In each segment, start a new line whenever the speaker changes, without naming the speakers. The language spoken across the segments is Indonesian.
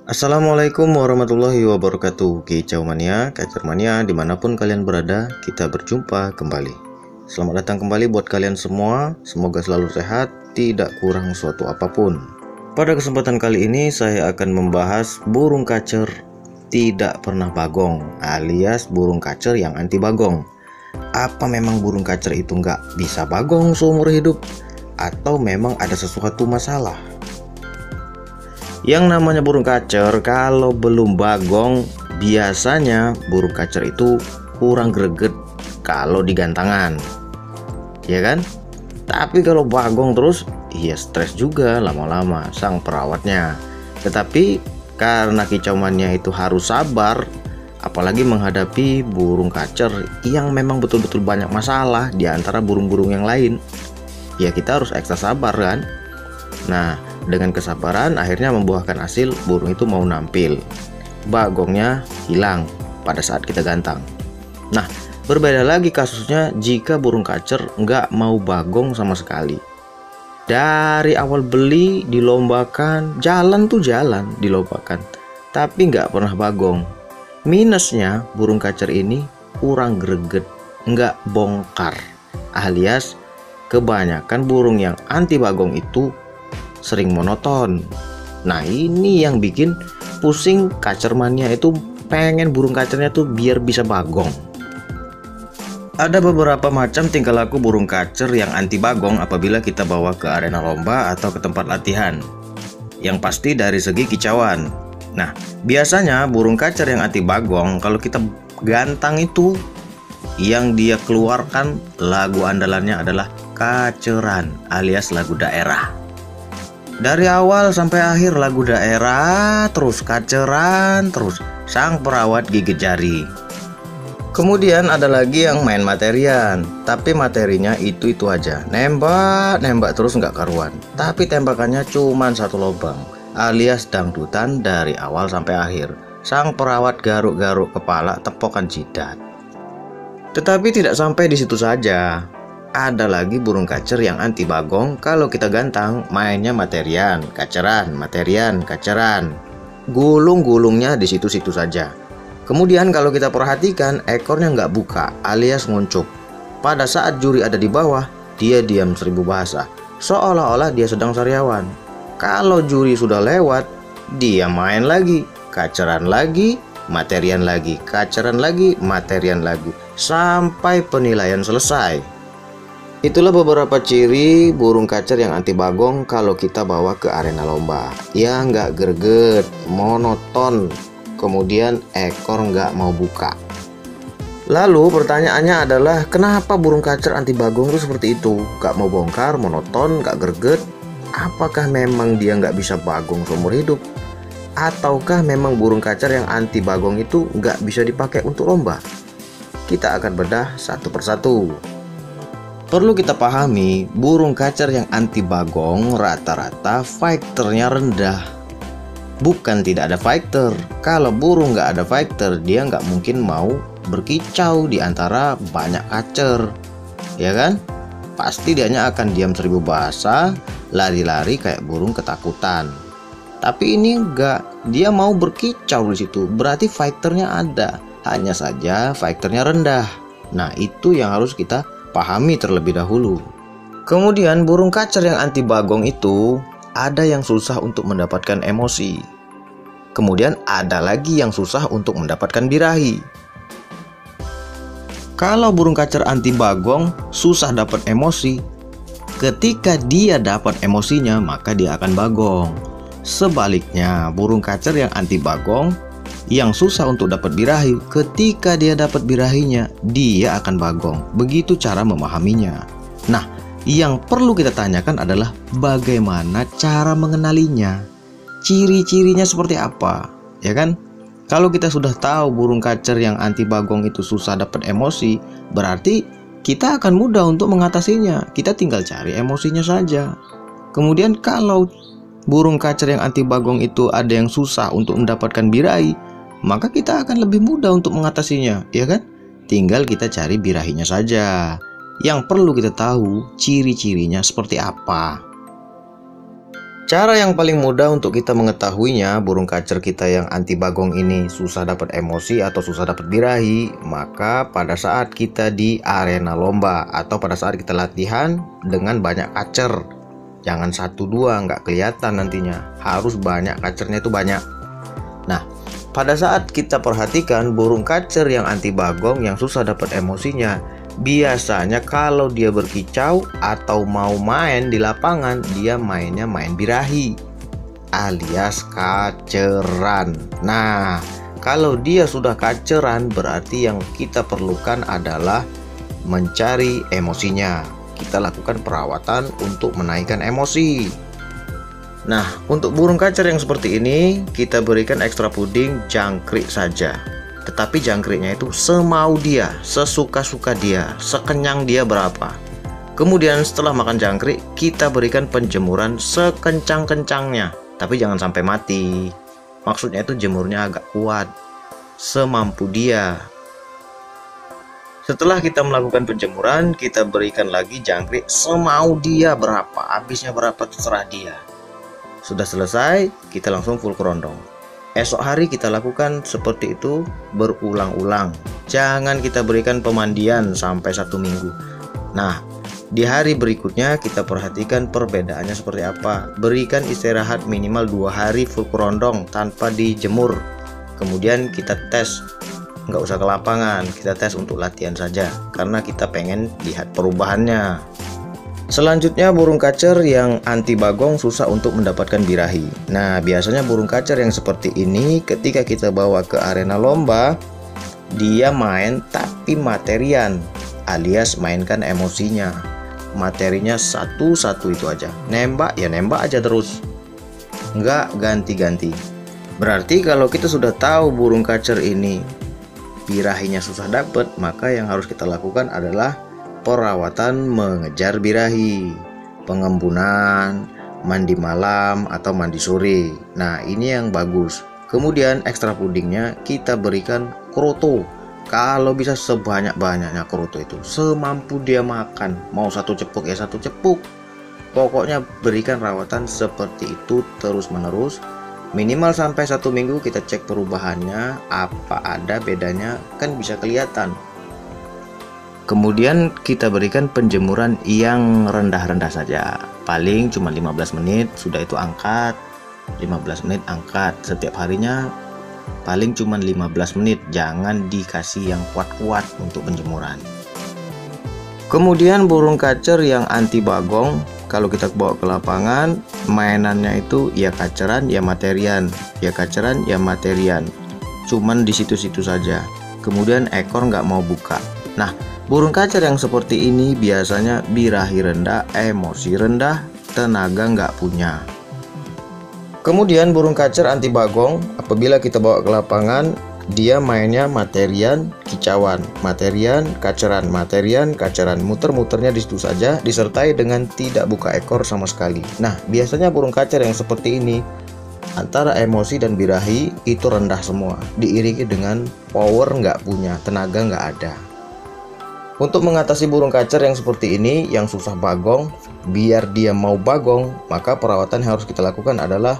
Assalamualaikum warahmatullahi wabarakatuh. Kicau mania, kacer mania, dimanapun kalian berada, kita berjumpa kembali. Selamat datang kembali buat kalian semua. Semoga selalu sehat, tidak kurang suatu apapun. Pada kesempatan kali ini saya akan membahas burung kacer tidak pernah bagong, alias burung kacer yang anti bagong. Apa memang burung kacer itu nggak bisa bagong seumur hidup? Atau memang ada sesuatu masalah? Yang namanya burung kacer kalau belum bagong, biasanya burung kacer itu kurang greget kalau digantangan, ya kan? Tapi kalau bagong terus, ya stres juga lama-lama sang perawatnya. Tetapi karena kicauannya itu harus sabar, apalagi menghadapi burung kacer yang memang betul-betul banyak masalah di antara burung-burung yang lain, ya kita harus ekstra sabar kan? Nah, dengan kesabaran akhirnya membuahkan hasil burung itu mau nampil. Bagongnya hilang pada saat kita gantang. Nah, berbeda lagi kasusnya jika burung kacer nggak mau bagong sama sekali. Dari awal beli dilombakan, jalan dilombakan, tapi nggak pernah bagong. Minusnya burung kacer ini kurang greget, nggak bongkar, alias kebanyakan burung yang anti bagong itu sering monoton. Nah, ini yang bikin pusing kacer mania itu pengen burung kacernya tuh biar bisa bagong. Ada beberapa macam tingkah laku burung kacer yang anti bagong apabila kita bawa ke arena lomba atau ke tempat latihan. Yang pasti dari segi kicauan. Nah, biasanya burung kacer yang anti bagong kalau kita gantang itu yang dia keluarkan lagu andalannya adalah kaceran alias lagu daerah. Dari awal sampai akhir lagu daerah, terus kaceran, terus sang perawat gigit jari. Kemudian ada lagi yang main materian, tapi materinya itu aja, nembak terus nggak karuan. Tapi tembakannya cuma satu lubang, alias dangdutan dari awal sampai akhir. Sang perawat garuk-garuk kepala, tepokan jidat. Tetapi tidak sampai di situ saja. Ada lagi burung kacer yang anti bagong kalau kita gantang mainnya materian, kaceran, materian, kaceran. Gulung-gulungnya di situ-situ saja. Kemudian kalau kita perhatikan ekornya nggak buka alias nguncup. Pada saat juri ada di bawah, dia diam seribu bahasa, seolah-olah dia sedang sariawan. Kalau juri sudah lewat, dia main lagi, kaceran lagi, materian lagi, kaceran lagi, materian lagi, sampai penilaian selesai. Itulah beberapa ciri burung kacer yang anti bagong kalau kita bawa ke arena lomba. Ya nggak greget, monoton, kemudian ekor nggak mau buka. Lalu pertanyaannya adalah kenapa burung kacer anti bagong itu seperti itu? Nggak mau bongkar, monoton, nggak greget. Apakah memang dia nggak bisa bagong seumur hidup? Ataukah memang burung kacer yang anti bagong itu nggak bisa dipakai untuk lomba? Kita akan bedah satu persatu. Perlu kita pahami, burung kacer yang anti bagong rata-rata fighternya rendah. Bukan tidak ada fighter. Kalau burung nggak ada fighter, dia nggak mungkin mau berkicau di antara banyak kacer, ya kan? Pasti dianya akan diam seribu bahasa, lari-lari kayak burung ketakutan. Tapi ini nggak, dia mau berkicau di situ. Berarti fighternya ada, hanya saja fighternya rendah. Nah, itu yang harus kita pahami terlebih dahulu. Kemudian burung kacer yang anti bagong itu ada yang susah untuk mendapatkan emosi. Kemudian ada lagi yang susah untuk mendapatkan birahi. Kalau burung kacer anti bagong susah dapat emosi, ketika dia dapat emosinya maka dia akan bagong. Sebaliknya burung kacer yang anti bagong yang susah untuk dapat birahi, ketika dia dapat birahinya, dia akan bagong. Begitu cara memahaminya. Nah, yang perlu kita tanyakan adalah bagaimana cara mengenalinya. Ciri-cirinya seperti apa, ya kan? Kalau kita sudah tahu burung kacer yang anti bagong itu susah dapat emosi, berarti kita akan mudah untuk mengatasinya. Kita tinggal cari emosinya saja. Kemudian kalau burung kacer yang anti bagong itu ada yang susah untuk mendapatkan birahi, maka kita akan lebih mudah untuk mengatasinya, ya kan? Tinggal kita cari birahinya saja. Yang perlu kita tahu ciri-cirinya seperti apa. Cara yang paling mudah untuk kita mengetahuinya burung kacer kita yang anti bagong ini susah dapat emosi atau susah dapat birahi, maka pada saat kita di arena lomba atau pada saat kita latihan dengan banyak kacer. Jangan satu dua, nggak kelihatan nantinya. Harus banyak kacernya, itu banyak. Nah, pada saat kita perhatikan burung kacer yang anti bagong yang susah dapat emosinya, biasanya kalau dia berkicau atau mau main di lapangan, dia mainnya main birahi alias kaceran. Nah, kalau dia sudah kaceran, berarti yang kita perlukan adalah mencari emosinya. Kita lakukan perawatan untuk menaikkan emosi. Nah, untuk burung kacer yang seperti ini, kita berikan ekstra puding jangkrik saja. Tetapi jangkriknya itu semau dia, sesuka-suka dia, sekenyang dia berapa. Kemudian setelah makan jangkrik, kita berikan penjemuran sekencang-kencangnya. Tapi jangan sampai mati. Maksudnya itu jemurnya agak kuat, semampu dia. Setelah kita melakukan penjemuran, kita berikan lagi jangkrik semau dia berapa, habisnya berapa terserah dia. Sudah selesai, kita langsung full kerondong. Esok hari kita lakukan seperti itu berulang-ulang. Jangan kita berikan pemandian sampai 1 minggu. Nah, di hari berikutnya kita perhatikan perbedaannya seperti apa. Berikan istirahat minimal 2 hari full kerondong tanpa dijemur. Kemudian kita tes. Nggak usah ke lapangan, kita tes untuk latihan saja. Karena kita pengen lihat perubahannya. Selanjutnya burung kacer yang anti bagong susah untuk mendapatkan birahi. Nah, biasanya burung kacer yang seperti ini ketika kita bawa ke arena lomba, dia main tapi materian, alias mainkan emosinya. Materinya satu-satu itu aja. Nembak ya nembak aja terus, nggak ganti-ganti. Berarti kalau kita sudah tahu burung kacer ini birahinya susah dapat, maka yang harus kita lakukan adalah perawatan mengejar birahi, pengembunan, mandi malam atau mandi sore. Nah, ini yang bagus. Kemudian ekstra pudingnya kita berikan kroto. Kalau bisa sebanyak-banyaknya kroto itu, semampu dia makan. Mau 1 cepuk ya 1 cepuk. Pokoknya berikan rawatan seperti itu terus menerus. Minimal sampai 1 minggu kita cek perubahannya, apa ada bedanya, kan bisa kelihatan. Kemudian kita berikan penjemuran yang rendah-rendah saja. Paling cuma 15 menit, sudah itu angkat. 15 menit angkat. Setiap harinya paling cuma 15 menit. Jangan dikasih yang kuat-kuat untuk penjemuran. Kemudian burung kacer yang anti bagong, kalau kita bawa ke lapangan, mainannya itu ya kaceran ya materian. Ya kaceran ya materian. Cuman di situ-situ saja. Kemudian ekor nggak mau buka. Nah, burung kacer yang seperti ini biasanya birahi rendah, emosi rendah, tenaga nggak punya. Kemudian burung kacer anti bagong, apabila kita bawa ke lapangan, dia mainnya materian, kicauan, materian, kaceran, muter-muternya di situ saja, disertai dengan tidak buka ekor sama sekali. Nah, biasanya burung kacer yang seperti ini antara emosi dan birahi itu rendah semua, diiringi dengan power nggak punya, tenaga nggak ada. Untuk mengatasi burung kacer yang seperti ini, yang susah bagong, biar dia mau bagong, maka perawatan yang harus kita lakukan adalah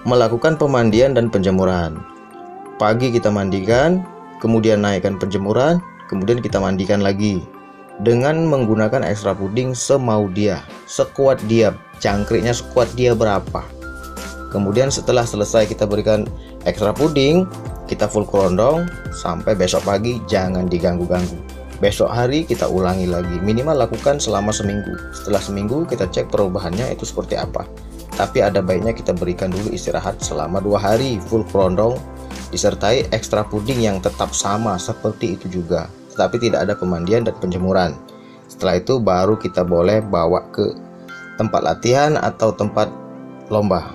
melakukan pemandian dan penjemuran. Pagi kita mandikan, kemudian naikkan penjemuran, kemudian kita mandikan lagi. Dengan menggunakan ekstra puding semau dia, sekuat dia, jangkriknya sekuat dia berapa. Kemudian setelah selesai kita berikan ekstra puding, kita full kerondong, sampai besok pagi jangan diganggu-ganggu. Besok hari kita ulangi lagi, minimal lakukan selama seminggu. Setelah seminggu kita cek perubahannya itu seperti apa. Tapi ada baiknya kita berikan dulu istirahat selama 2 hari full kerondong, disertai ekstra puding yang tetap sama seperti itu juga, tetapi tidak ada pemandian dan penjemuran. Setelah itu baru kita boleh bawa ke tempat latihan atau tempat lomba.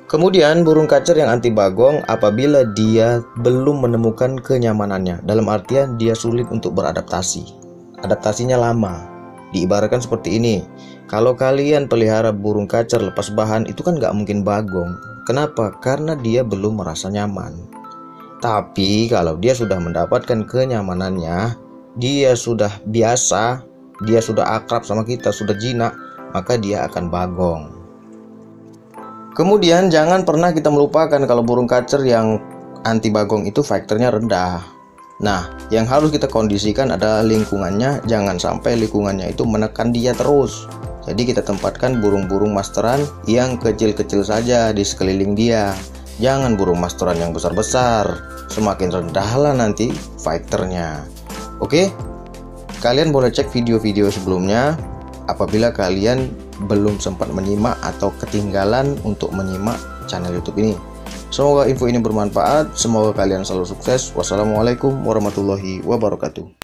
Kemudian burung kacer yang anti bagong, apabila dia belum menemukan kenyamanannya, dalam artian dia sulit untuk beradaptasi, adaptasinya lama. Diibaratkan seperti ini, kalau kalian pelihara burung kacer lepas bahan, itu kan nggak mungkin bagong. Kenapa? Karena dia belum merasa nyaman. Tapi kalau dia sudah mendapatkan kenyamanannya, dia sudah biasa, dia sudah akrab sama kita, sudah jinak, maka dia akan bagong. Kemudian jangan pernah kita melupakan kalau burung kacer yang anti bagong itu faktornya rendah. Nah, yang harus kita kondisikan adalah lingkungannya. Jangan sampai lingkungannya itu menekan dia terus. Jadi kita tempatkan burung-burung masteran yang kecil-kecil saja di sekeliling dia. Jangan burung masteran yang besar-besar. Semakin rendahlah nanti fighternya. Oke? Kalian boleh cek video-video sebelumnya apabila kalian belum sempat menyimak atau ketinggalan untuk menyimak channel YouTube ini. Semoga info ini bermanfaat. Semoga kalian selalu sukses. Wassalamualaikum warahmatullahi wabarakatuh.